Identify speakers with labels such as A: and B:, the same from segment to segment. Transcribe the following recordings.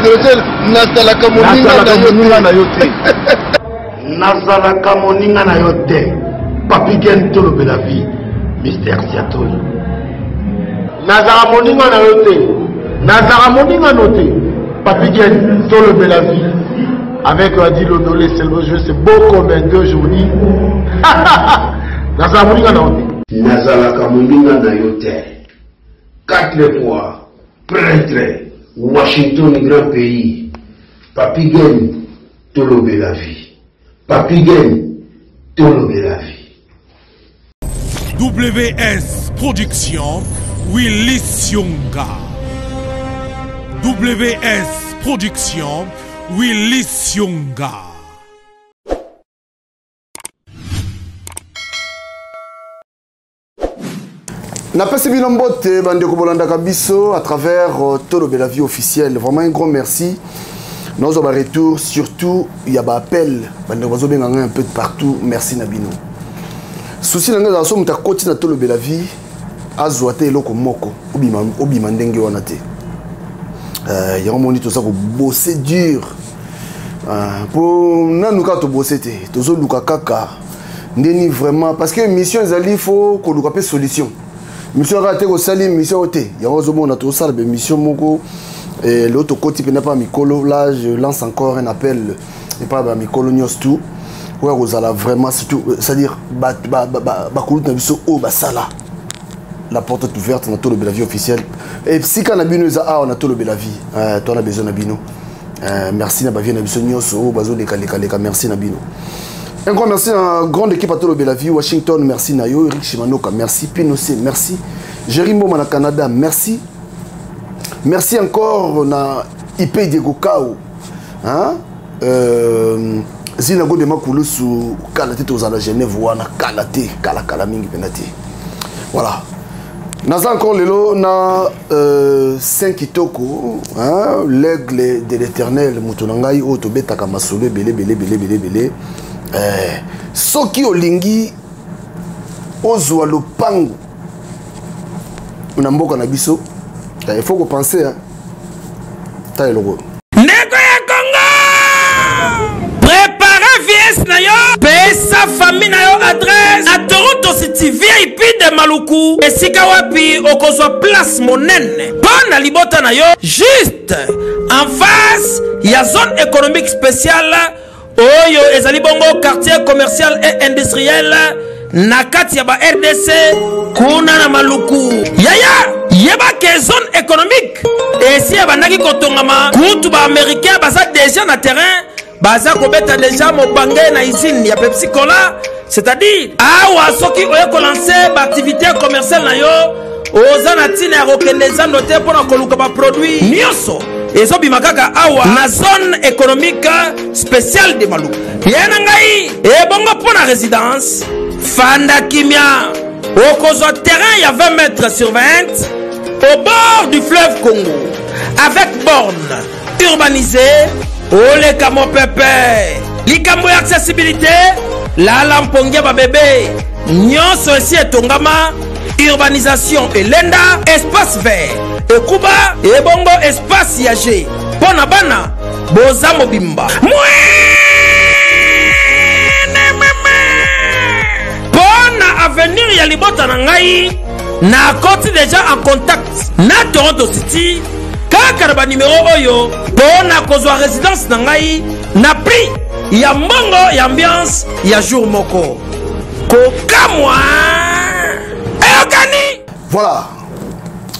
A: adressé nazalaka moninga na yo te.
B: Nazalaka moninga na yo te. Papi Gen tolobela vie. Mystère Siatoli. Nazala moninga na yo te. Nazala moninga no te. Papi Gen tolobela vie. Avec Adilo Dolé, c'est le jeu, c'est beau comme un deux journées. Nazala moninga na yo te. Nazalaka moninga na yo te. 4 fois prêtre. Washington, grand pays. Papi Gen tolobela vie. Papi Gen tolobela vie.
C: WS Production, Willy Sionga. WS Production, Willy Sionga.
D: N'a pas suivi l'embotte, Bandeko Bolanda Kabiso, à travers Tolobela Vie officielle. Vraiment un grand merci. Nous avons un retour, surtout, il y a un appel. Bandeko Bolanda un peu de partout. Merci Nabino. Souci nanga za so muta koti na Tolobela Vie azwate eloko moko obima ndenge wana te yango moni to sa ko bosser dur pour nanu ka to bosser te tozo luka kaka ndeni vraiment parce que mission ezali faut ko luka pe solution mission ka te ko sali mission te yango zo mona to sala be mission moko et l'autre côté pe na pas mikolo là je lance encore un appel et pas ba mikolo nyos tout. Ouais, vous allez vraiment, c'est-à-dire, la porte est ouverte, on a Tolobela Vie officielle. Et si on a besoin de on a Tolobela Vie, on a besoin de Nabino. Merci Nabavie, merci Nabino. Un grand merci à la grande équipe à Tolobela Vie, Washington, merci Nayo, Eric Shimanoka, merci Pinocé, merci Jérémy Mana Canada, merci. Merci encore na IP Diego Kao. Zinago de Makulu sous Kalate Tozana Genève wana Kalate Kala mingi penati. Voilà. Naza encore lelo na 5 kitoko, l'aigle de l'Éternel mutonangai oto betaka masolo belé. Soki olingi ozwa lopango. Unamboka na biso. Il faut penser hein. Ta logo.
E: Na yo pesa famille na yo adresse à Toronto City VIP de Maluku esika wapi okozwa place monene pona libota na yo juste en face ya zone économique spéciale oyo ezali bongo quartier commercial et industriel na kati ya ba RDC kuna na Maluku yaya yeba ke zone économique esi abandaki kotongama kutu ba américain baza déjà na terrain baza kobeta déjà mobange na usine ya Pepsi Cola, c'est-à-dire awa soki oye ko lancer ba activité commerciale na yo oza na tina rokende za noter pour koluka ba produit nyoso ezo bimakaka awa na zone économique spéciale de Maluku yana ngai e bongo pour la résidence fanda kimia okozwa terrain ya 20 mètres sur 20 au bord du fleuve Congo avec borne urbanisée. Ole kamo pepe likambo ya accessibilité la lampongia ba bébé nyonso esi etongama urbanisation elenda espace vert ekuba ebongo espace yage pona bana boza mobimba pona avenir ya libota na ngai na koti déjà en contact na Toronto City kaka ba numéro oyo pona kozwa résidence na ngai na prix ya mbongo ya ambiance ya jour moko kokamwa eyokani
D: voilà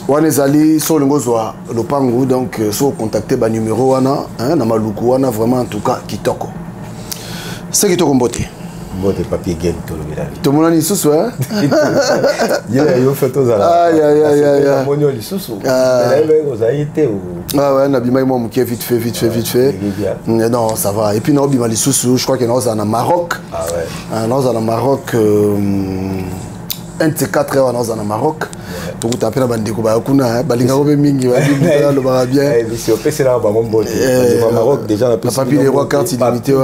D: wana ezali so olingo ozwa lopango donc so contacter ba numéro wana na Maluku wana vraiment en tout cas kitoko c'est kitoko mbote
F: Mbote Papi Gen Tolobela Vie.
D: Tout le monde a lisusu hein?
F: Yo fait aux ala.
D: Aïe.
F: Monio lisusu.
D: Ah ouais, na bima moi qui vite fait. Non, ça va. Et puis na bima lisusu, je crois que nous en Maroc.
F: Ah ouais.
D: Nous en Maroc un de ces 4 heures dans le Maroc. Donc tu appelles à Bandeko Bakuna, Balingarobe Mingi, le Barabien.
F: Mais si on fait cela, on va au Maroc déjà la
D: papier les rois carte illimitée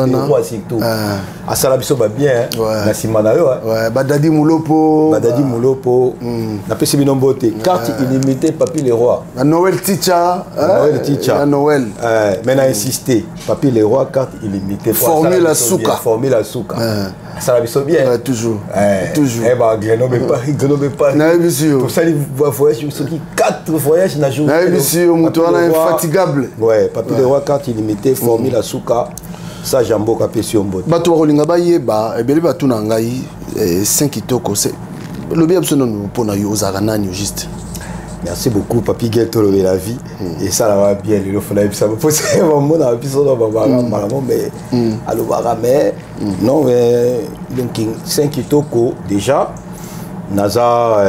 F: à Salabiso va bien na Simanayo
D: ouais Badadi Moulopo
F: na pesi binombote carte illimitée papier les rois
D: Noël Ticha Noël
F: mais na insister papier les rois carte illimitée
D: formule à souka
F: ça la bien
D: toujours
F: eh bah Grenoble pas
D: na monsieur
F: pour ça les voyages sur 4 voyages na jour
D: na monsieur mutuana infatigable
F: ouais papier les rois carte illimitée formule à souka ça jambo ka pession mbot
D: bato bakolinga bayeba ebele bato na ngai 5 kitoko c'est le bien absolument pour na yo za kanani juste.
F: Merci beaucoup Papi Guel Tolobe la vie et ça va bien le fona ça me pose un moment dans l'épisode on va mais allo mais non mais donc 5 kitoko déjà naza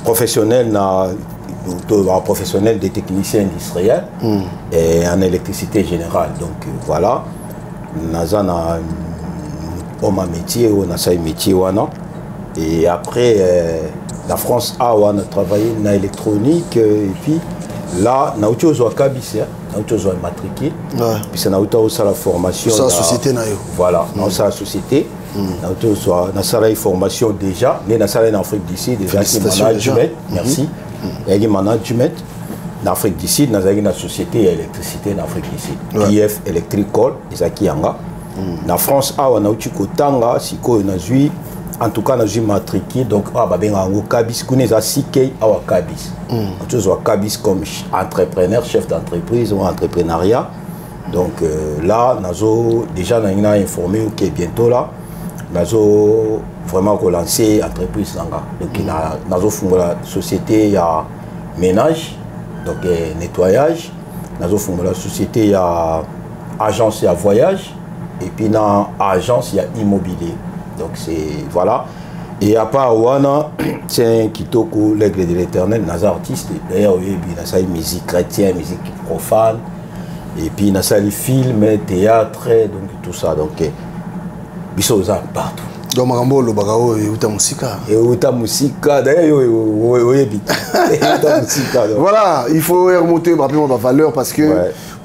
F: professionnel na professionnel des techniciens industriels et en électricité générale. Donc voilà, naza na homme métier ou na sai métier wana. Et après la France a on a travaillé na électronique et puis là na autre chose à Kabis na autre chose à matriquer. Puis ça na autre chose à la formation.
D: Ça société na yo.
F: Voilà, na ça société. Na autre chose na ça la formation déjà, mais na ça en Afrique d'ici déjà qui management. Merci. Il y a un management en Afrique du Sud, dans la société d'électricité en Afrique du Sud. IF Electrical, en France, on a eu Kotanga, Siko, en tout cas, on a eu matriqué, donc on a eu Kabis, on a eu Kabis. On a eu Kabis comme entrepreneur, chef d'entreprise ou entrepreneuriat. Donc là, on a déjà informé que bientôt là, on a vraiment relancer l'entreprise. Donc, dans la société, il y a ménage, donc nettoyage. Dans la société, il y a agence, il y a voyage. Et puis, dans l'agence, il y a immobilier. Donc, c'est. Voilà. Et à part Wana, c'est un kitoko, l'aigle de l'éternel, dans artiste. D'ailleurs, il y a une musique chrétienne, musique profane. Et puis, il y a les films, théâtre, donc tout ça. Donc, ils sont partout.
D: Donc makambo lo bakao uta musika.
F: Et uta musika d'ailleurs oyebi.
D: Voilà, il faut remonter rapidement la valeur parce que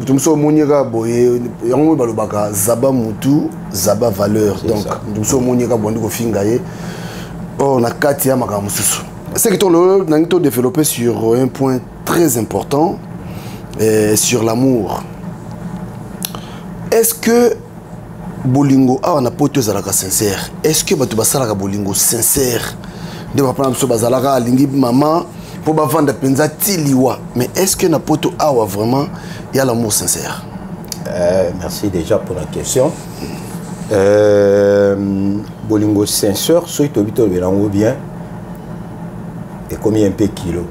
D: nous sommes moniera boye yango balobaka zaba mutu zaba valeur. Donc nous sommes moniera bondi ko fingaye. On a katia makambo susu. C'est que le nangito développé sur un point très important sur l'amour. Est-ce que bolingo on a pote zalaka sincère? Est-ce que batu basalaka bolingo sincère? De ba prendre so bazalaka lingi maman pour ba vendre penza tiliwa. Mais est-ce que na pote awa vraiment il y a l'amour sincère?
F: Merci déjà pour la question. Bolingo sincère, so itobito belango bien. Et combien un peu kilo?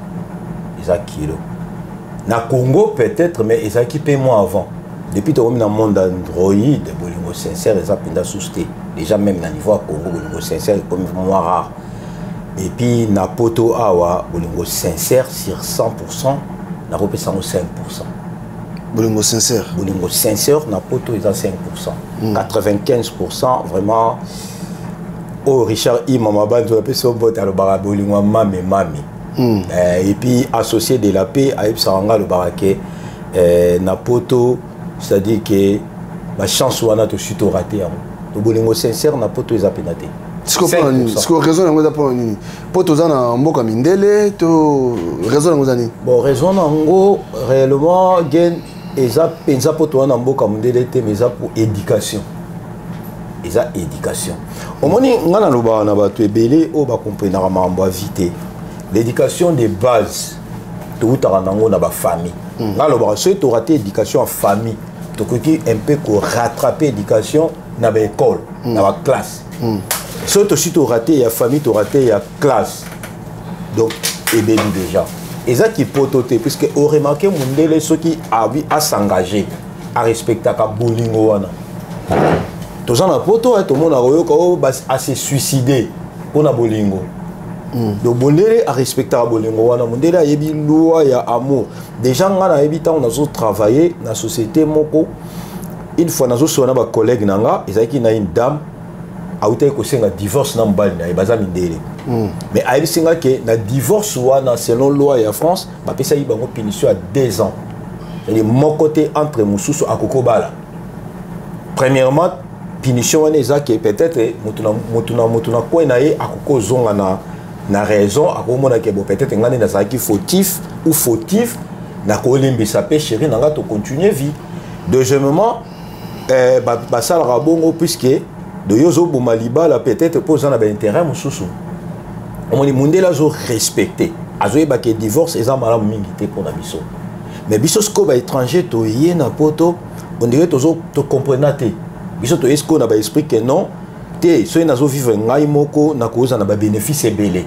F: Ils a kilo. Na Congo peut-être mais ils a équipé moi avant. Depuis que dans le monde Android, bolingo sincère, les appendas sousté. Déjà même à niveau Congo, bolingo sincère est comme moins rare. Et puis na poto awa, bolingo sincère sur 100%, na repé 5%.
D: Bolingo sincère.
F: Bolingo sincère, na poto est à 5%. 95% vraiment. Oh Richard Imamaba, tu appelles son bot à le bara bolingo mami. Et puis associé de la paix à Ipsaranga le baraké, na poto. C'est-à-dire que la chance ou to suto raté le bolingo sincère na poto les apénaté.
D: Ce que raison na ngoza pour nini? Poto za na mboka mindele to raison na ngoza nini? Bon
F: raison na ngo réellement gen eza penza poto na mboka mindele te mais ça pour éducation. Eza éducation. Omoni ngana loba na bato ebele o ba comprendre mambo vite. L'éducation de base tout taranango na ba famille. Là le so to raté éducation en famille. Tu un peu pour rattraper l'éducation dans l'école, dans la classe. Si tu as raté, il y a famille, tu as raté, il y a classe. Donc, et bien déjà. Et ça qui peut t'ôter, puisque on remarque que ceux qui ont à s'engager, à respecter le bolingo. Tout ça, tout le monde a se suicider pour le bolingo. Donc, Bondele a respecté le bolingo. Bondele a yebi loi, il y a amour. Des gens qui ont travaillé dans la société, une fois, nous avons un collègue, ils ont une dame, autai ko senga divorce na mbali na baza mindele mais ayi singa ke na divorce wana selon loi ya France ba pesa yi bango punition à 2 ans. C'est mon côté entre mususu akoko bala. Premièrement punition wana ezaki peut-être mutuna ko na ye akoko zonga na raison akomona ke bo peut-être ngani na saki fautif ou fautif na ko limbisa pe chéri nanga to continuer vie. Deuxièmement basala rabongo puisque de yozo bomaliba la peut-être pose un intérêt mususu. On dit mondela zo respecter. Azo ba ke divorce eza malamu mingi te pour na biso. Mais biso sko ba étranger to yé na poto on dirait tozo to comprendre. Biso to esko na ba esprit que non te so na zo vivre ngai moko na koza na ba bénéfice ebele.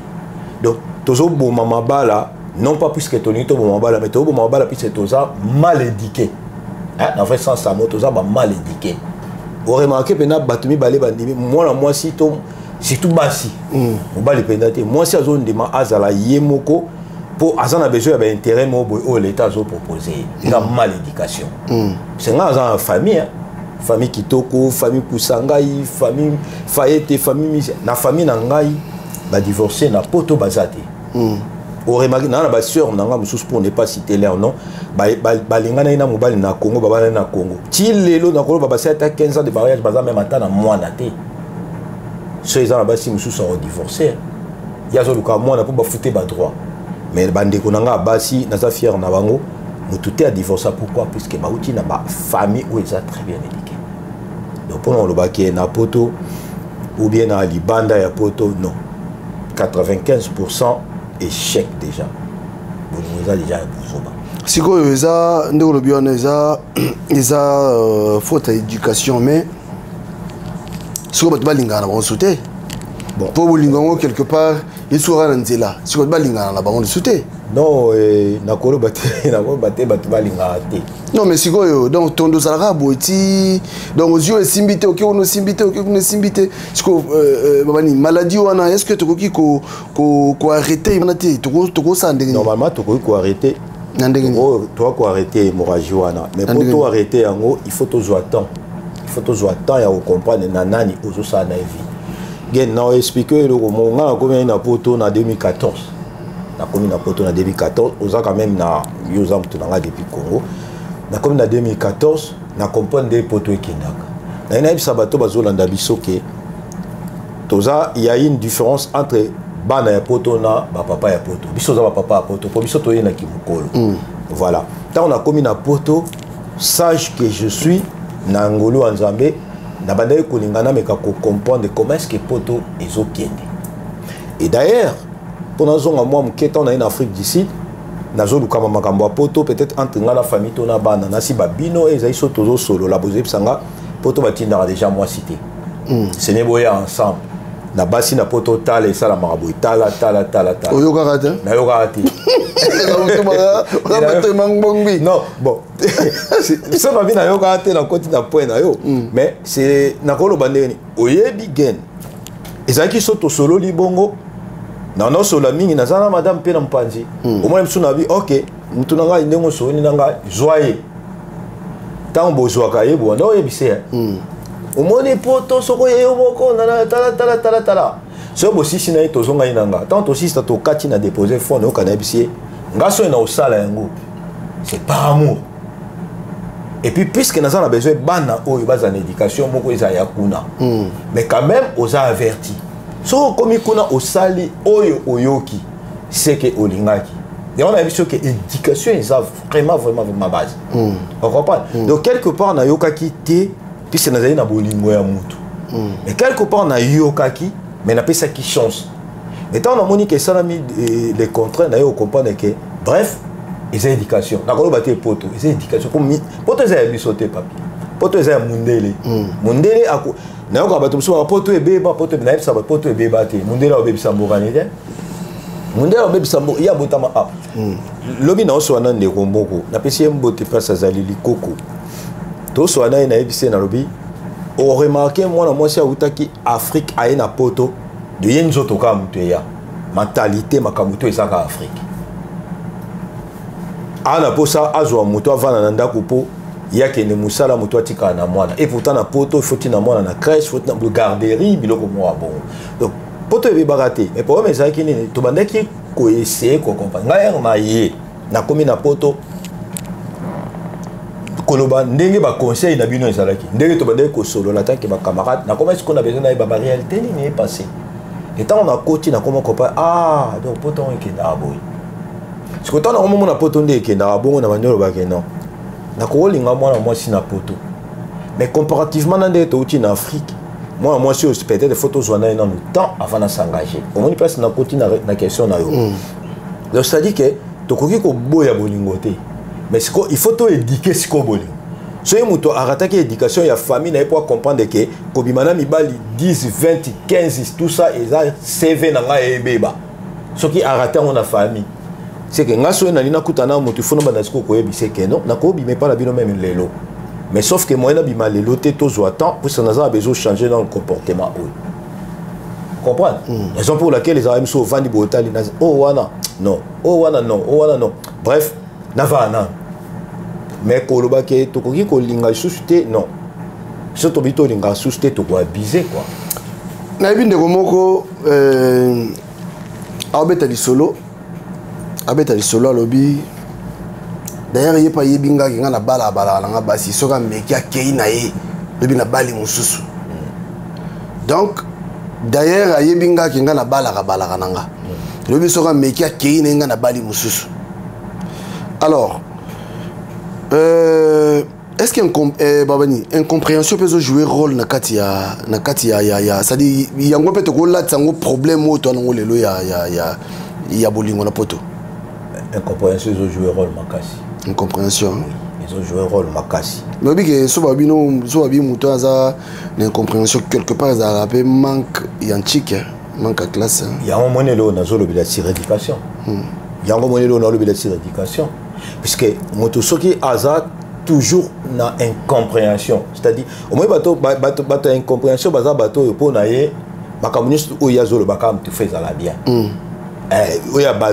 F: Donc tozo bo mama bala non pas puisque to ni to bo mama bala mais to bo mama bala puisque toza mal éduqué. Dans vrai sens ça moto ça ba mal éduqué. Vous remarquez que batumi balé bandimi moi si to c'est tout basi. On va les pénater. Moi si azone de ma azala yemoko pour azana besoin d'un intérêt mo boy l'état zo proposer. Il a mal éducation. C'est nga famille famille kitoko, famille kusangai, famille faete, famille na famille na ngai ba divorcer na poto bazate. Au remarqué na ba sœur nanga mususu pour ne pas citer leur nom ba lingana ina mobali na Congo baba na Congo ti lelo na ko baba c'est 15 ans de mariage baza même atana mwana te ceux ans ba si mususu sont divorcés ya zo luka mwana pour ba fouter ba droit mais bande ko nanga basi na za fier na bango mututé a divorcé pourquoi puisque ba uti na ba famille où ils a très bien éduqué donc pour on le baké na poto ou bien na libanda ya poto non 95% échec déjà. Vous avez déjà
D: si quoi ça nous le bien ça faute d'éducation mais si quoi tu lingana on sauter bon pour vous lingana quelque part il sera là si quoi tu lingana là on sauter
F: non na kolo baté batu balingana te
D: non mais si quoi donc ton dos arabe oti donc aux yeux simbité OK on simbité si quoi maladie wana est-ce que tu ko arrêter to ça
F: normalement tu ko arrêter toi ko arrêter hémorragie wana mais pour toi arrêter yango il faut toujours attendre ya comprendre nani ozo ça na vie gen na expliquer le monga combien na poto na 2014 na komi na poto na 2014 oza quand même na yozam tunanga depuis Congo na komi na 2014 na comprendre des poto ekendaka na ina bisa bato bazolanda biso ke toza il y a une différence entre bana ya poto na ba papa ya poto biso za ba papa ya poto po biso to yena ki mukolo voilà tant on a commis na poto sache que je suis na ngolo nzambe na banda ko lingana meka ko comprendre comment est-ce que poto ezokende et d'ailleurs pour nous on a moi mketo na en Afrique du Sud nazo lukama makambo poto peut-être entre ngala famille to na bana na si babino ezai so tozo solo la boze psanga poto batinda déjà moi cité c'est ne boya ensemble na basi na poto tala et ça la marabout tala
D: oyo karate
F: na yo karate non bon ça va bien na yo karate na côté na point na yo mais c'est na kolo bandeni oyebi gen ezaki soto solo libongo na no solo mingi na zana madame pe na mpanzi au moins msuna bi OK mutuna nga ndengo so ni nga joie tant bozwa ka yebo na oyebise omoni poto soko yeyo moko na tala so bo sisi na to zonga inanga tant to sisi to kati na déposer fond no kana bisie ngaso na osala yango c'est par amour et puis puisque nous avons besoin bana oyo baza na éducation moko eza ya kuna mais quand même osa averti so komi kuna osali oyo oyoki c'est que olingaki et on a vu que éducation est vraiment base on comprend donc quelque part na yokaki te puisque nous avons na bolingo ya mutu mais quelque part na yokaki mais na pesa qui chance mais tant on a moni que ça a mis les contraintes na yo comprendre que bref ils ont éducation nakolo baté poto ils ont éducation comme poto za bisoté papi poto za mundele ako na yo ka bato so poto ebeba poto na yebisa poto ebeba te mundele obebisa mbokani te mundele obebisa mbo ya botama a lobi na oso na ndeko mboko na pesi mbote pasa za lilikoko to so na yebise na lobi o remarquer moi si autaki Afrique a na poto de yenzo to ka mutu ya mentalité makamuto esaka Afrique ana posa azwa mutu avana na ndako po il y a que ne musala moto atika na mwana et pourtant na poto il faut na mwana na crèche faut na garderie biloko moi bon donc poto e baraté mais pour mais ça qui ni to bandaki ko essayer ko comprendre ngai ma yé na komi na poto koloba ndenge ba conseil na bino ezalaki ndenge to bandaki ko solo la tant que ba camarade na comment est-ce qu'on a besoin na ba réalité ni passé et tant on a coach na comment copain ah donc poto on est na boy ce que tant na moment na poto ndeke na bon na bandolo ba ke non na kolinga mwana mwasi na poto mais comparativement na ndenge touti na Afrique moi si peut-être des photos zwana dans le temps avant de s'engager au moins place na côté na question na yo donc ça dit que to koki ko boya bolingote mais il faut to éduquer ce ko bolingo so muto arataki éducation ya famille na pour comprendre que kobimana mibali 10 20 15 tout ça et ça CV na nga ebeba ce qui arrêté on a famille c'est que ngaso na lina kutana mutu fona bana siko ko yebise que non na ko bimé pas la bino même lelo mais sauf que moi na bima lelo te to zo temps pour ça na besoin changer dans le comportement comprendre raison pour laquelle les amis sont vandi botali na oh wana non oh wana non oh wana non bref na va na mais koloba ke to koki ko linga susute non surtout bito linga susute to ko abuser quoi
D: na binde ko moko abeta li solo alobi d'ailleurs il pas yebinga ki ngana bala nga basi soka meki akei na ye lobi na bali mususu donc d'ailleurs yebinga ki ngana bala nanga lobi soka meki akei na ngana bali mususu alors est-ce que babani incompréhension peut jouer rôle na kati ya ça dit yango peut ko latsa ngo problème auto na ngo lelo ya bolingo na poto
F: incompréhension ils ont joué rôle makasi
D: incompréhension
F: ils ont joué rôle makasi
D: mais oui que so babi muto aza incompréhension quelque part ça rappelle manque yantique manque à classe
F: il y a un moment là on a zolo bila sur éducation il y a un moment là on a zolo bila sur éducation puisque moto soki aza toujours na incompréhension c'est-à-dire au moins bato incompréhension baza bato yo pona ye bakamunisi o ya zolo bakam tu fais ça la bien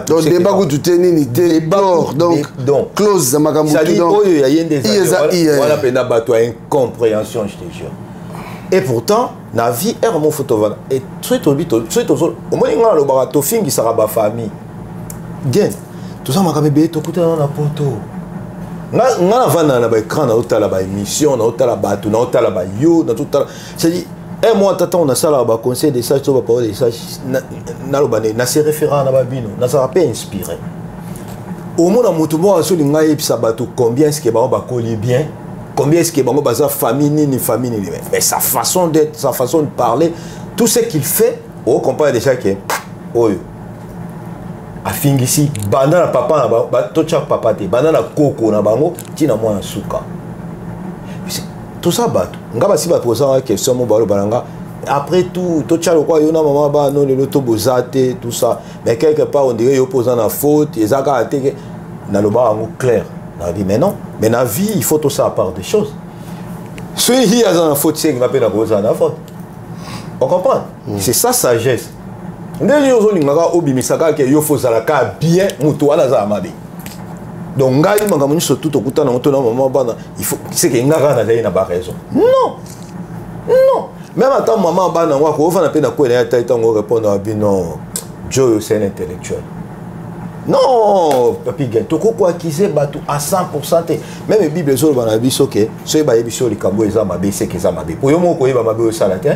D: donc débat que tu tenais ni donc close ça m'a
F: donc il y a des voilà pena bato incompréhension je te jure et pourtant na vie er mon photo et très au moins ngala lo barato fingi sara ba famille bien tout ça m'a quand même to kuta na poto ngala vana na ba écran na otala ba émission na otala bato na otala ba yo na tout c'est dit et moi t'attends on a ça là ba conseil des sages ba parole des sages na lobane na se référent na babino na ça peut inspirer au moins na moto mo so linga yebisa bato combien est-ce que ba coller bien combien est-ce que ba baza famille ni mais sa façon d'être sa façon de parler tout ce qu'il fait on comprend déjà que oyo afingisi banda na papa na ba to cha papa te banda na koko na bango tina mwana suka tout ça bato ngaba si bato ça question mo balo balanga après tout to cha quoi yo na maman ba non le to bozate tout ça mais quelque part on dirait yo posant la faute ezaka ateke na lo ba clair na dit mais non mais na vie il faut tout ça à part des choses celui qui a dans la faute c'est qui va pas na poser na faute on comprend c'est ça sagesse ndeli yo zo lingaka obimisaka ke yo fozala ka bien mutu wala za mabe donc ngai makamoni surtout to kutana moto na maman bana il faut c'est que ngaka na dai na ba raison non même attends maman bana wa ko fa na pe na ko na taita ngo répondre à bino Joe c'est un intellectuel non papi gars to ko acquiser batou à 100% même bible zo bana biso ke so ba yebiso likambo eza mabe c'est que eza mabe po yo moko yeba mabe o sala te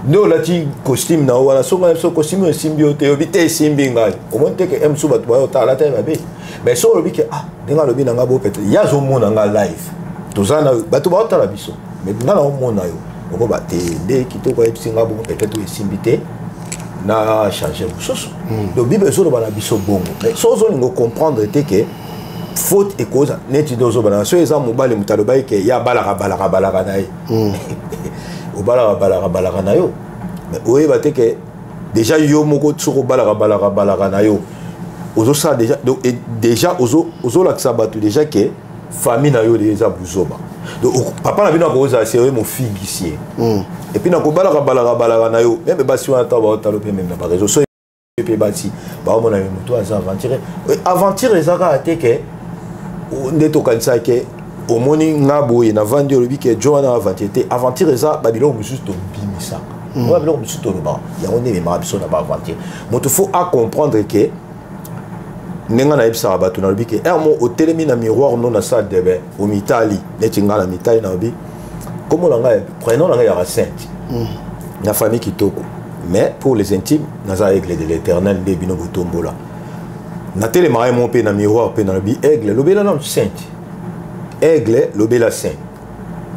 F: no lati costume na wala so costume symbiote obité simbinga au moins que em so batou ba ta la te mabe mais so lobi ke denga lobi na ngabo peut ya zo mona nga live tozana batou ba ta la biso mais ngala o mona yo oko ba te de kitoko epsinga bo peut-être simbité na changer chose donc bible zo ba na biso bongo mais so zo lingo comprendre te que faute et cause neti dozo ba na so eza mobali mutalo ba ke ya balaka na ye o balaka na yo mais oye ba te que déjà yo moko tsoko balaka na yo ozo ça déjà donc déjà ozo la sabatu déjà que famille na yo déjà buzoba donc papa na bino ko oza c'est mon fils ici et puis na ko balaka na yo même basi wana ta ba otalo pe même na ba réseau so pe basi ba o mona muto aza aventure ezaka te que ndeto kanisa ke au moni ngabo et na vandi le bi que Joana aventure aventure ça babilo mususu to bimisa babilo mususu to ba ya on est ma biso na ba aventure moto faut à comprendre que nenga na ibsa bato na le bi que mo hôtel mi na miroir non na salle de bain au Italie netinga na Italie na bi comme on a prenons la ya sainte la famille kitoko mais pour les intimes naza aigle de l'Éternel de bino botombola na télé marais mon pe na miroir pe na bi aigle lobela non sainte aigle lobela saint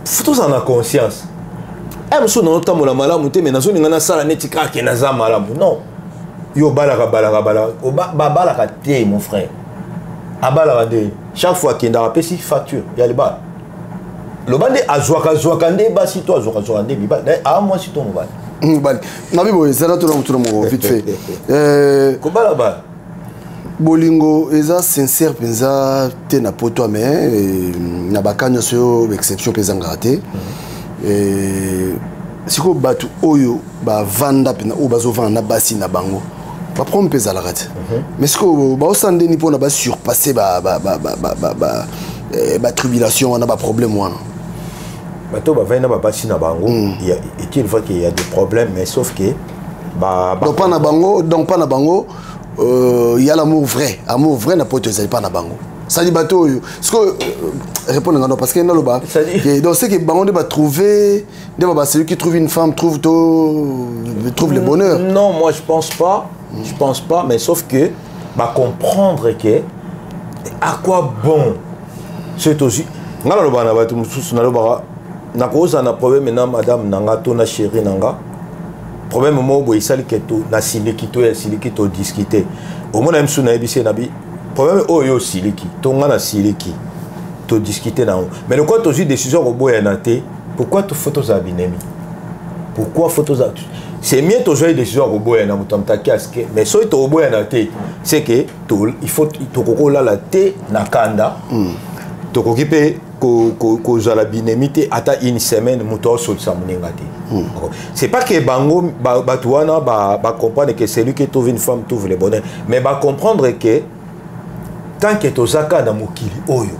F: faut en a conscience so na nota mola malamu te mais nazo ngana sala netika ke naza malamu non yo balaka balaka te mon frère abala de chaque fois qu'il a payé facture il y a les balles le bande azwaka nde basi to azwaka nde biba a moi si to mobile
D: bali na bibo ezala to mo vite fait
F: ko bala ba
D: bolingo eza sincère penza te na poto mais na bakanya so exception penza ngate siko batu oyo ba vanda pena o bazo vanda basi na bango ba prendre penza la rate mais siko ba osande ni pona ba surpasser ba tribulation on a ba problème wana
F: bato ba vanda ba basi na bango il y a une fois qu'il y a des problèmes mais sauf que
D: donc pas na bango il y a l'amour vrai n'a pas été pas na bango ça dit bateau ce que répondre non parce que non ba donc c'est que bango de ba trouver celui qui trouve une femme trouve le bonheur.
F: Non, moi je pense pas mais sauf que ba comprendre que à quoi bon c'est aussi ngala lo bana bato mususu na lo ba na koza na problème na madame nanga to na chérie nanga problème mo bo isali keto na siliki to ya siliki to discuter au moins msu na ebise na bi problème oyo siliki to nga na siliki to discuter na mais le quoi to ju décision ko boya na te pourquoi to photos za binemi pourquoi photos za c'est mieux to jouer décision ko boya na mutamta casque mais so to boya na te c'est que il faut to ko la te na kanda to ko kipe ko zala binemité ata une semaine muto so samuninga te c'est pas que bango batuana ba comprendre que c'est lui qui trouve une femme trouve le bonheur mais ba comprendre que tant que tozaka na mokili oyo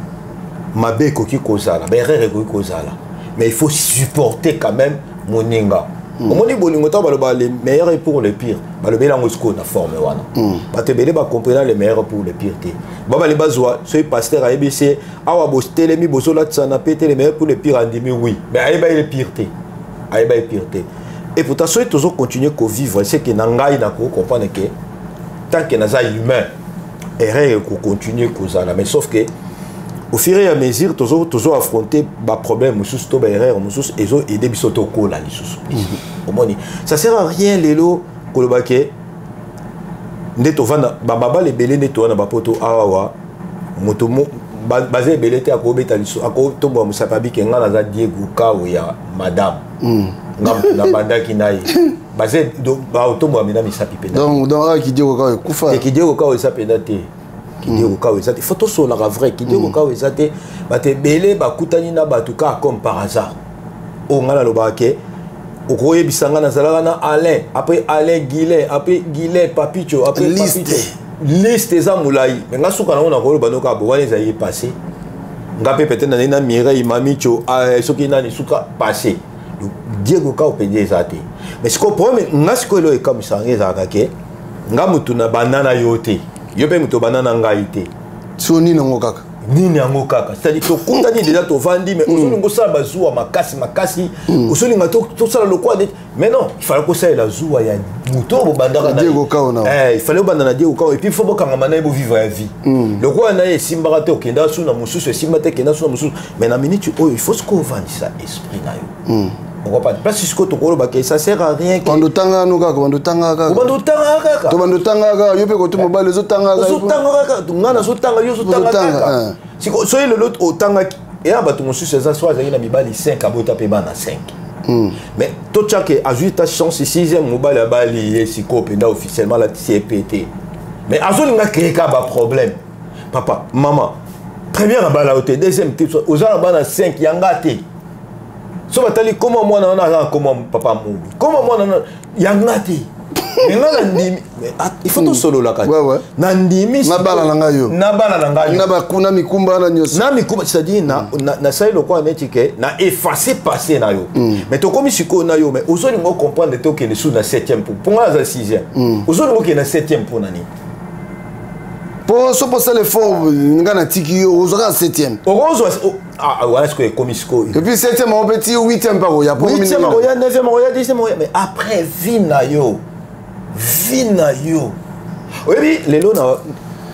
F: mabe ko ki kozala ba erreur ko kozala mais il faut supporter quand même moninga omoni bolingo ta baloba les meilleurs pour le pire balobela ngosko na forme wana batebele ba comprendre les meilleurs pour le pire te baba le bazwa soy pasteur a ebc awa bo telemi bozola tsana pété les meilleurs pour le pire andimi oui mais ayeba le pire te ayeba le pire te et pourtant soy toujours continuer ko vivre c'est que nangai na ko comprendre que tant que naza humain erreur ko continuer kozala mais sauf que au fur et à mesure toujours affronter ba problème sous to ba erreur sous ezo aider biso to ko la lisusu omoni ça sert à rien lelo ko lobake ndeto vana baba le belé ndeto na ba poto awa moto basé belé te akobeta lisu akotomba musapabi ke ngala za Diego Kao ya madame na bandaki nayi basé ba otomba mina misapi pena
D: donc qui Diego Kao kufa
F: et qui Diego Kao ça pena te qui dit au cas où ça photo sur la vraie qui dit au cas où ça te bate belé bakutani na batuka comme par hasard o ngala lobake o koye bisanga na zalaka na Alain après Alain Guillet après Guillet Papicho après liste za mulai mais ngasuka na ona ko banoka bo wana zayi passé ngape peut-être na Mireille Mamicho soki na ni suka passé Diego Kao pende za te mais ce ko problème ngasiko lo e comme ça ngeza ke ngamutu na banana yote yo pe muto banana ngai te
D: so nini ngo kaka
F: c'est-à-dire to kundani déjà to vandi mais osoni ngo sala bazua makasi osoni ngato to sala le quoi mais non il fallait que ça la zua ya muto bo bandaka na
D: Diego Kao na
F: il fallait bandana Diego Kao et puis faut bokanga mana bo vivre la vie le quoi na simbara te okenda suna mususu simbate kenda suna mususu mais na minute il faut ce qu'on vende ça esprit na yo on va pas parce que to kolo bakay ça sert à rien
D: quand tanga no kaka quand tanga yo pe ko to mobile zo tanga
F: ngana zo tanga yo zo tanga siko soyez le lot au tanga et abato mosusu ça soit na bibali 5 abota pe bana 5 mais to chake ajoute ta chance 6e mobile ya bali siko penda officiellement la CPT mais azolinga créer ka ba problème papa maman première bala au deuxième type aux bana 5 yangate so batali comment moi na comment papa mu comment moi na yangati il faut tout solo là. Nandimi.
D: Nabala nangayo.
F: Nabala nangayo.
D: Nabakuna mikumba na nyos.
F: Na mikumba, c'est-à-dire na ça le quoi netike na effacer passé na yo. Mais to comme siko na yo mais aujourd'hui on comprendre to que le sous na 7e pour moi la 6e. Aujourd'hui on que na 7e pour nani.
D: Pour so passer l'effort ngana tiki yo ozora 7e.
F: Ah voilà ce que comme siko.
D: Et puis 7e on petit 8e par ya.
F: 8e ya 9e ya 10e mais après vina yo. Vina yo. Oui, lelo na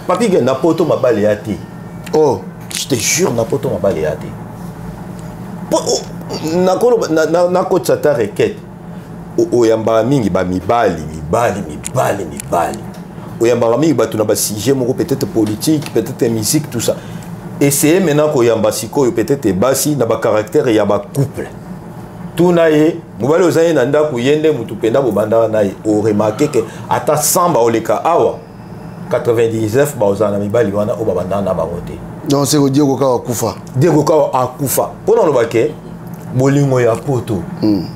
F: papi na poto mabale ya te.
D: Oh,
F: je te jure na poto mabale ya te. Na ko tsata requête. O yamba mingi ba mibali. O yamba mingi ba tuna ba sujet moko peut-être politique, peut-être musique tout ça. Essayez maintenant ko yamba siko peut-être basi na ba caractère ya ba couple. Tout naie, mobali ozaye na ndaku yende mutu penda bobanda naie. O remarquer que ata samba oleka awa 99 ba ozana mibali wana o babanda na bangote.
D: Donc c'est que Diego Kawa akufa.
F: Diego Kawa akufa. Pona lobake bolingo ya poto.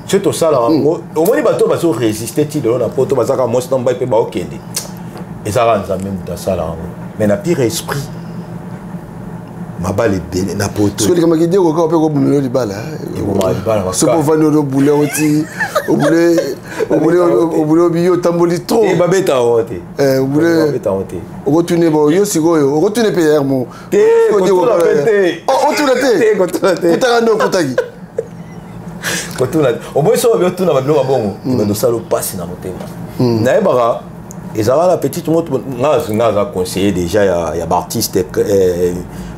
F: C'est tout ça là. Au moins bato baso résister ti de na poto bazaka mos na mbai pe ba okende. Et ça rend même ta sala. Mais na pire esprit. Mabale bele na poto.
D: Parce que comme Diego Kawa pe ko bumelo di bala. Ce qu'on va nous bouler aussi au bouler bio tamboli trop.
F: Et babeta hote.
D: Au bouler babeta hote. Au retourner bon yo sigoyo, au retourner PR mon.
F: Te ko la pete.
D: Oh, on tourne te.
F: Ko tourne te.
D: Utarando kotagi.
F: Ko tourne. Au moins so bio tourne ba bilonga bongo. Mais no salo passe na motema. Na ebara ezala la petite moto ngaza conseiller déjà ya artiste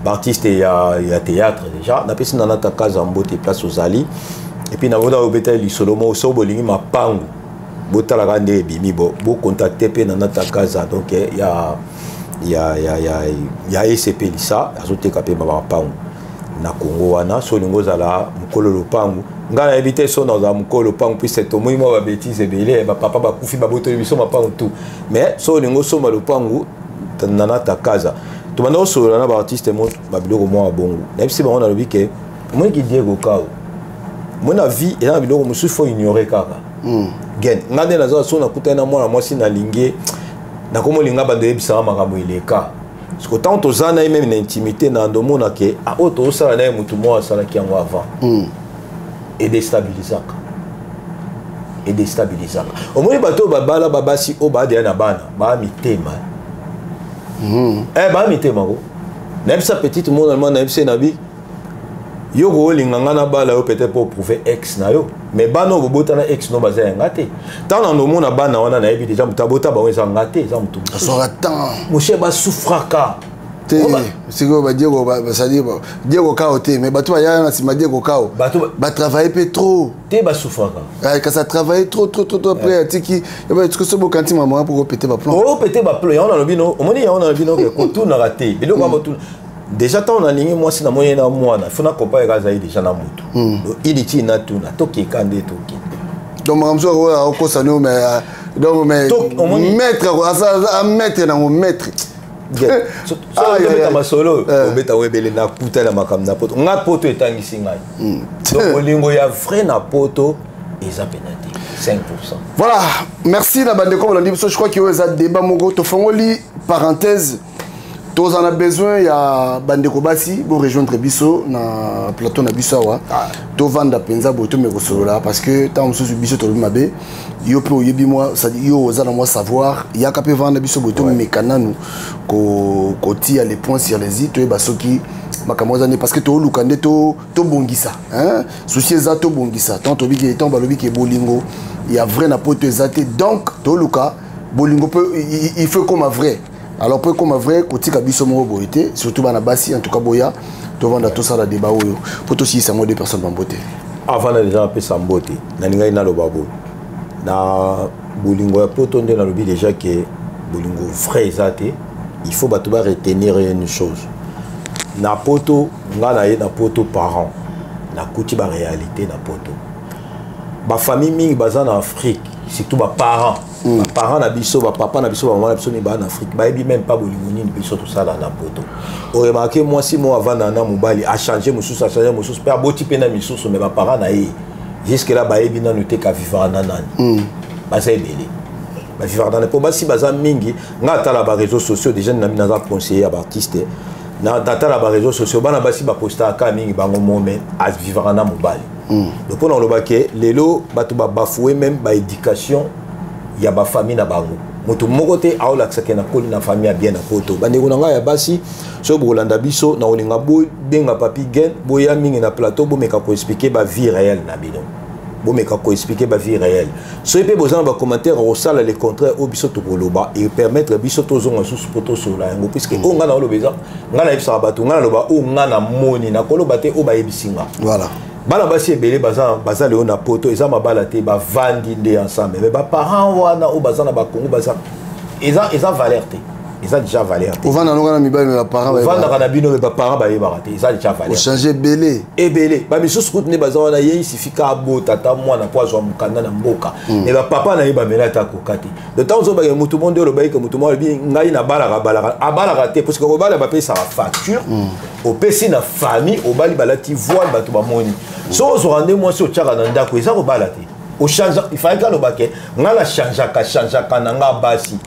F: Baptiste il y a théâtre déjà. N'a pas si nana ta casa en beauté place aux Ali. Et puis na voda obeta li solomo so bolingi mapangu. Bota la grande bimi bo contacter pe nana ta casa donc il y a ECP lisa azote kapé mapangu. Na Congo wana so lingo zala mukolo lopangu. Ngana éviter so na mukolo lopangu puis c'est moi ba bêtise belé ba papa ba kufi ba boto biso mapangu tout. Mais so lingo so malupangu nana ta casa. Tout le monde sur un artiste moi babiloko moi bongo même si on a le que moi qui Diego Kawa mon avis et là babiloko musu faut ignorer kaka gen ngande na zo so na kutana moi si na lingue na komo linga bande ebisa makambo ileka parce que tant aux années même une intimité na ndomo na ke a auto sala na mutu moi sala ki yango avant et déstabilisant au moins bato babala babasi o ba de na bana ba mitema bah mitema ko même sa petite monde allemand na FC nabi yo go linganga na bala yo peut-être pour prouver ex na yo mais bano bobota na ex no baza ngate tant na no mona bana wana na ebi déjà mutabota ba weza ngate za mutu
D: sera temps
F: monsieur ba souffraka
D: c'est que Diego ça dit Diego Kawa te mais bato ya na sima Diego Kawa ba travailler peu trop
F: te ba souffraka
D: quand ça travaille trop après tiki et ben est-ce que ce beau quand maman pour péter ba plan
F: péter ba plan on a le bino on a le bino que tout na raté et donc on tout déjà tant on a ligné moi si na moyen na moi na fona comparer gaza déjà na mutu il dit na tout na toki kande toki
D: donc mamso au kosano mais donc mais maître à maître na maître
F: so beta masolo beta webele na kuta la makam na poto nga poto etangisi ngai donc olingo ya vrai na poto eza penalty 5%.
D: Voilà, merci la bande comme on dit je crois qu'il y a un débat mongo to fongoli parenthèse tous en a besoin il y a bande kobasi pour rejoindre biso na plateau na biso wa to vanda penza boto me kosolola parce que tant musu biso to mabe yo pe oyebi moi ça dit yo za na moi savoir il y a kapé vanda biso boto me kananu ko tia les points sur les i to ba soki makamoza ne parce que to lukande to bongisa hein souci za to bongisa tant to biki tant balobi ke bolingo il y a vrai na poto ezate donc to luka bolingo peut il faut comme vrai. Alors pour comme vrai côté kabiso mo boité surtout bana basi en tout cas boya to vanda tout ça la débat oyo pour aussi ça mo deux personnes en beauté
F: avant les gens peut s'en beauté na ninga ina lo babo na bolingo ya poto nde na lobi déjà que bolingo vrai ezate il faut batuba retenir une chose na poto ngana ye na poto parents na kuti ba réalité na poto ba famille mingi baza na Afrique surtout ba parents parents na biso ba papa na biso ba maman na biso mi ba en Afrique ba ebi même pas bolingo nini biso tout ça là na poto o remarqué moi si moi avant na mobali a changé mususu a changé mususu pe aboti pe na misusu mais ba parents na ye jusque là ba ebi na noté ka vivre na nani ba ça ebele ba vivre dans po basi baza mingi nga tala ba réseaux sociaux déjà na mina conseiller ba artiste na tala ba réseaux sociaux bana basi ba posta ka mingi bango moment à vivre na mobali donc pour le baké lelo batu ba bafoué même ba éducation ya ba famille na bango moto moko te aola tsake na koli na famille bien na poto bandeko na nga ya basi so bolanda biso na olinga bo benga papi gen boya mingi na plateau bo meka ko expliquer ba vie réelle na bino bo meka ko expliquer ba vie réelle so epé bozana ba commentaire au sala le contraire au biso to koloba et permettre biso to zonga sous poto sola ngo puisque o nga na olobeza nga na ebisa bato nga na loba o nga na moni na koloba te o ba yebisinga
D: voilà
F: bana basi ebele baza leo na poto eza mabala te bavandi nde ensemble mais baparent wana o baza na bakongo baza eza valeur te eza déjà valeur te
D: ovanda nonga na mibali me baparent
F: ovandaka na bino me baparent bayebaka te eza déjà valeur
D: ochange ebele
F: bamisusu kutu nde baza wana ye isifika abota ata mwana po azwa mokanda na mboka me bapapa na ye bamela ata akoka te de temps ozobake motu mo nde olobaki ke motu mo alobi ngai abalaka te parce que kobala bapesaka facture opesi na famille obali balati voile bato bamoni so ozwaka nde mwasi otyaka na ndako eza kobala te il fallait que l'obake ngala changeaka na nga basi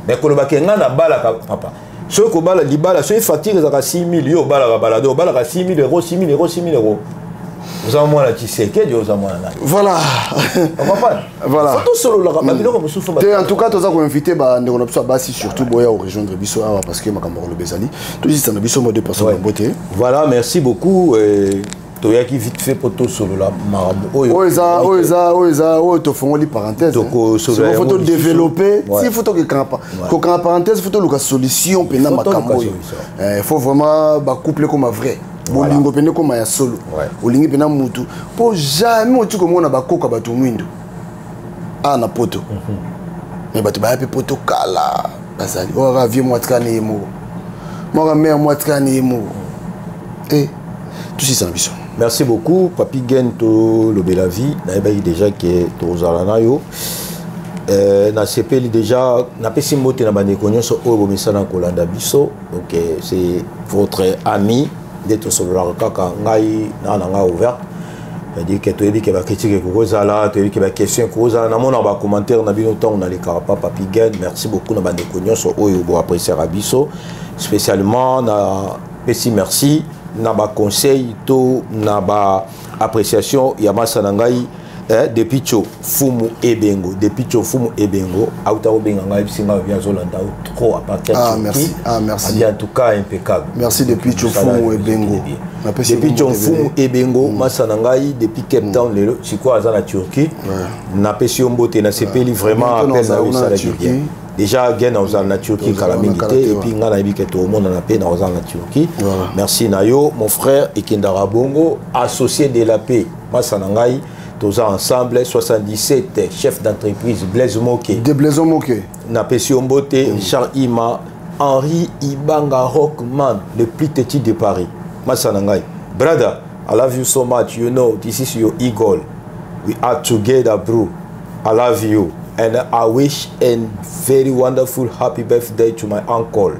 F: mais que l'obake ngana balaka papa so ko bala libala so facture za 6000 yo balaka balado balaka 6000 euros 6000 euros 6000 euros vous avez moi la tiseke Dieu vous a moi là
D: voilà
F: voilà photo solo la babilo comme souffle
D: en tout cas toza ko inviter ba ndeko na biso basi surtout boya au rejoindre biso awa parce que makambo le bezali tout juste na biso mo deux personnes en beauté
F: voilà merci beaucoup toyaki vite fait poto solo la marabout
D: oyo tofongoli parenthèse c'est photo développer si photo que quand parenthèse photo luka solution pena makambo il faut vraiment ba couple comme vrai bolingo pena comme ya solo olingi pena mutu po jamais otu comme on a ba koka ba tumwindo na poto mais ba ba pe poto kala basali ora vie moi tkani mo moi mère moi tkani mo tout ça na biso.
F: Merci beaucoup, Papi Gento Lobela Vie. Naïbaï déjà que Tozalana yo. Na CPL déjà na pesi mote na bande konyo so obo misana kolanda biso. Donc c'est votre ami d'être sur la kaka ngai na nga ouvert. C'est-à-dire que tu as dit que ba critique ko zala, tu as dit que ba question ko zala na mona ba commentaire na bino temps on a les carapa Papi Gen. Merci beaucoup na bande konyo so obo apprécier biso. Spécialement na pesi merci. Naba conseil to naba appréciation yamasa nangai depuis cho fumu ebengo auta obenga ngai singa via zolanda trop à partir
D: merci
F: en tout cas impeccable
D: merci depuis cho fumu ebengo
F: depuis cho fumu ebengo masa nangai depuis Cape Town lelo siko azana Turquie na pesi ombote na sepeli vraiment appel na usala Turquie déjà gain aux en Turquie calamité et puis ngana ibike tout le monde en paix dans en Turquie merci nayo mon frère Ikindara Bongo associé de la paix masanangai tous ensemble 77 chef d'entreprise Blaise Moké
D: de Blaise Moké
F: na Pession Beauté Charles Ima Henri Ibanga Rockman le plus petit de Paris masanangai brother I love you so much you know this is your eagle we are together bro I love you. And I wish a very wonderful happy birthday to my uncle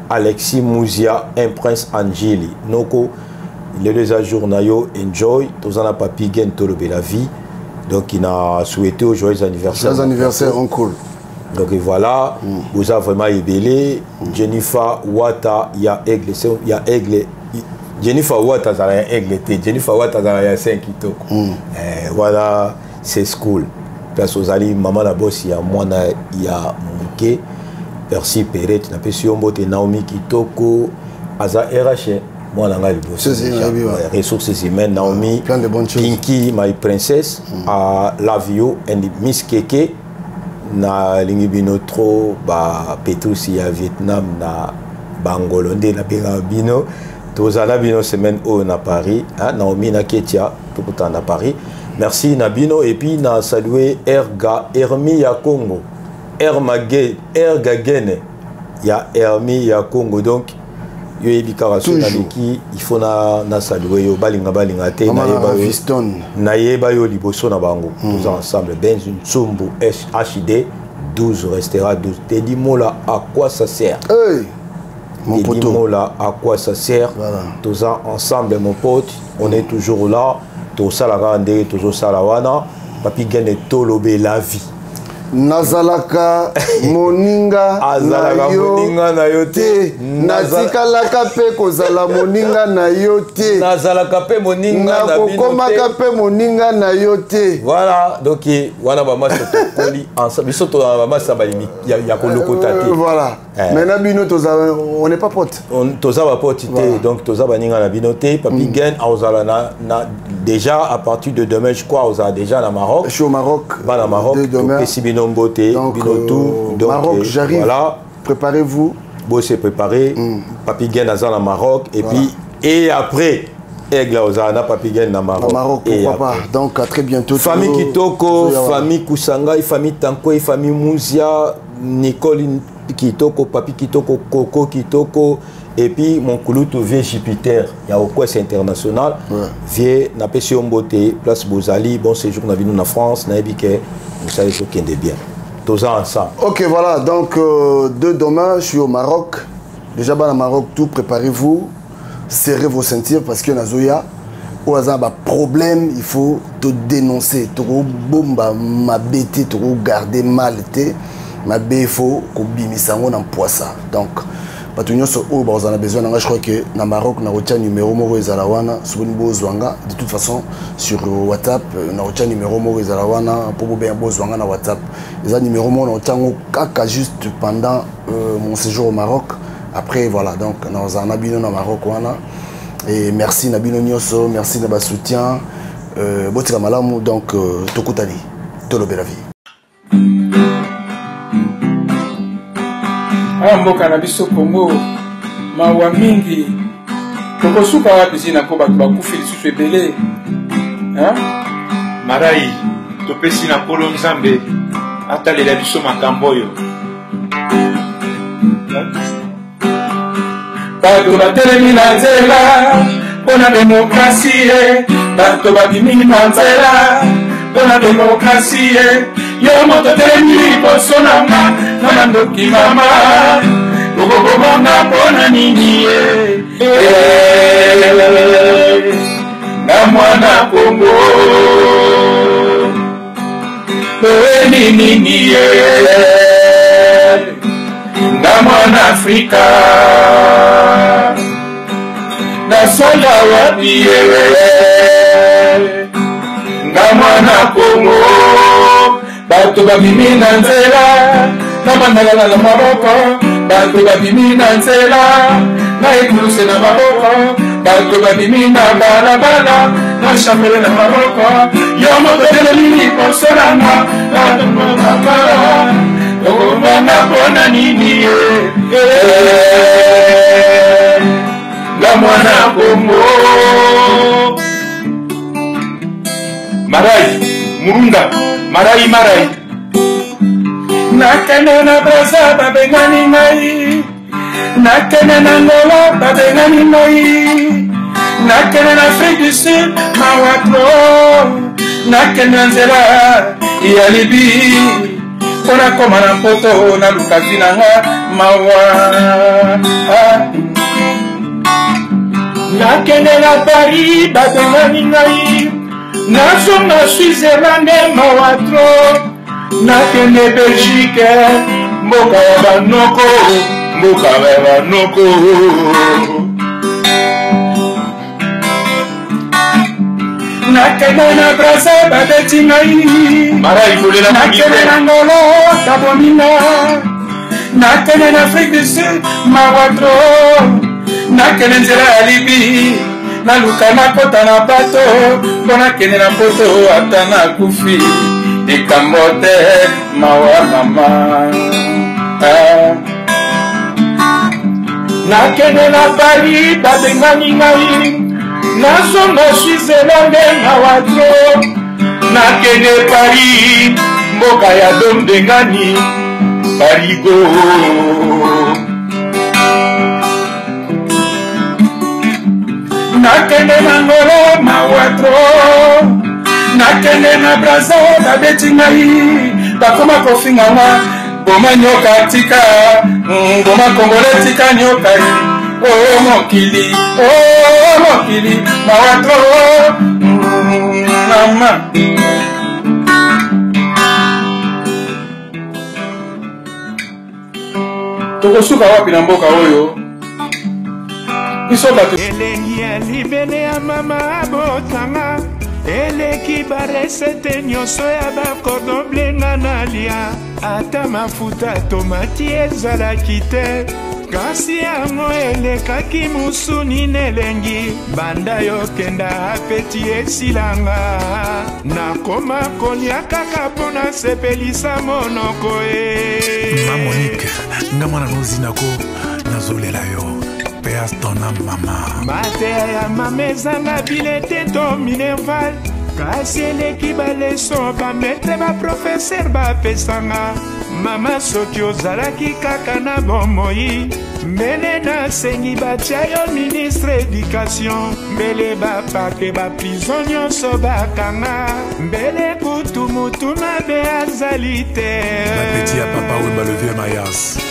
F: Alexis Mouzia et Prince Angeli. Noko, les deux jours nayo enjoy. Tous en a papi gen to le bela vie. Donc il a souhaité au joyeux anniversaire.
D: Joyeux anniversaire uncle.
F: Donc voilà, vous avez vraiment ébélé. Jennifer Wata, il y a aigle, Jennifer Wata, ça a aigle. Jennifer Wata, ça a 5 kitoko. Voilà, c'est cool. Place aux alliés, maman la bosse, il y a moi, il y a Mouké, Percy Perret, na Pession te Naomi Kitoko, Aza RH, moi, on a les boss. Ressources humaines, Naomi,
D: plein de bonnes choses.
F: Pinky, my princess, à Lavio, and Miss Keke, na Lingibino Tro, Petrus, il y a Vietnam, na Bangolonde, na Bino, tous à la Bino semaine au na Paris, Naomi, na Ketia, tout le temps à Paris. Merci Nabino et puis na salué Hermi ya Congo. Erga Gene. Ya Hermi ya Congo donc yo ebikara so na leki il faut na salué yo balinga te na yeba yo liboso na bango tous ensemble Benz Tsumbu HD 12 restera 12. Te dis mola à quoi ça sert?
D: Mon pote.
F: Mola à quoi ça sert? Tous ensemble mon pote, on est toujours là. Tout ça la grande, tout ça la wana, papi gagne tolobe la vie.
D: nazalaka moninga na yo te natikalaka pe kozala moninga na yo te
F: nazalaka pe moninga na bino
D: nakokomaka pe moninga na yo te.
F: Voilà, donc wana ba maso tokoli ensemble biso to ba maso ba ya kolokota te.
D: Voilà. Maintenant bino on n'est pas potes.
F: On toza ba potes te, donc toza ba ninga na bino te. Papi Gen aozala na déjà à partir de demain je crois aozala déjà na Maroc.
D: Je suis au Maroc.
F: Va na Maroc. Donc,
D: Maroc, j'arrive. Voilà. Préparez-vous.
F: Bon, c'est préparé. Papi Gen Azan à Maroc. Et puis, et après, Aigle Ozana, Papi Gen à Maroc.
D: Maroc, pourquoi pas. Donc, à très bientôt.
F: Famille Kitoko, famille Kusanga, famille Tanko, famille Mouzia, Nicole Kitoko, Papi Kitoko, Coco Kitoko. Et puis, mon Kouloutou vieux Jupiter, il y a au Quest international. Vieux, n'a pas si on beauté, place Bozali, bon séjour, on a vu nous en France, n'a pas vous savez ce qui est bien. Tous ensemble. Ok,
D: voilà, donc de demain, je suis au Maroc. Déjà, au Maroc, tout, préparez-vous, serrez vos ceintures parce qu'il y a Zoya. Au hasard, problème, il faut te dénoncer. Trop bomba, ma bête, trop garder mal, ma bête, il faut qu'on bimisse en poisson. Donc, on a besoin, je crois que dans Maroc, on a un numéro de toute façon, sur WhatsApp, on a un numéro pour bien na WhatsApp. Les numéros, on a juste pendant mon séjour au Maroc. Après, voilà, donc, on a un abino au Maroc. Et merci Nabino Nyoso, merci de soutien. Botika Malamu, donc, Tokutani, Tolobe la vie.
G: Mboka na biso Congo mawa mingi tokosuka wapi zina ko bato bakufi lisusu ebele
H: Marai topesi na Polo Nzambe atalela biso makambo oyo
G: bato batelemi na nzela mpona demokrasie bato babimi na nzela mpona demokrasie yo moto telemi liboso na nga na mandoki mama okokobonga mpona nini na mwana Kongo oweni nini na mwana Afrika nasonga wapi na mwana Kongo bato babimi na nzela na bandagala na maboko bato babimi na nzela na ekuluse na maboko bato babimi na balabala na shambele na maboko yo moto telemi liboso nanga natomokakala okombanga mpona nini na mwana Kongo Marai Murunda Marai nakende na Braza babengani ngai nakende na Angola babengani ngai nakende na Afrique du Sud mawatro nakende na nzela ya Libi mpona koma na mpoto na lukavi na nga mawa nakende na Paris babengani ngai nazonga Switzerland mawatro nakende Belgique mboka ya banoko nakende na Braza babeti ngai nakende na Ngolo kabomina nakende na Afrique du Sud mawatro nakende nzela ya Libi naluka nakota na bato mpo nakende na poto ata nakufi likambo te mawa mama nakende na Paris babengani ngai nazonga Switzerland mawatro nakende Paris mboka ya dombengani Parigo nakende na Ngolo mawatro nakende na Braza babeti ngai bakoma kofinga nga boma nyoka tika boma Kongole tika nyoka oh mokili mawatro mama tokosuka wapi na mboka oyo biso bato
I: elengi ya libele ya mama abotanga eleki baresete nyonso ya bakordoblenga na lia ata mafuta tomati ezalaki te kasi yango elekaki musuni nelengi banda yokenda apeti esilanga nakoma kolia kaka mpo nasepelisa monoko
J: Mamonike nga mwana nozinako nazolela yo peas tona mama
I: mateya ya mama ezanga bilete to minerval kasi eleki baleso bametre baprofeser bapesanga mama soki ozalaki kaka na bomoi mbele nasengi batia yo ministre éducation mbele bapake baprizo nyonso bakanga mbele kutu mutu mabe azali te
J: bapeti ya papa oyo balevie mayas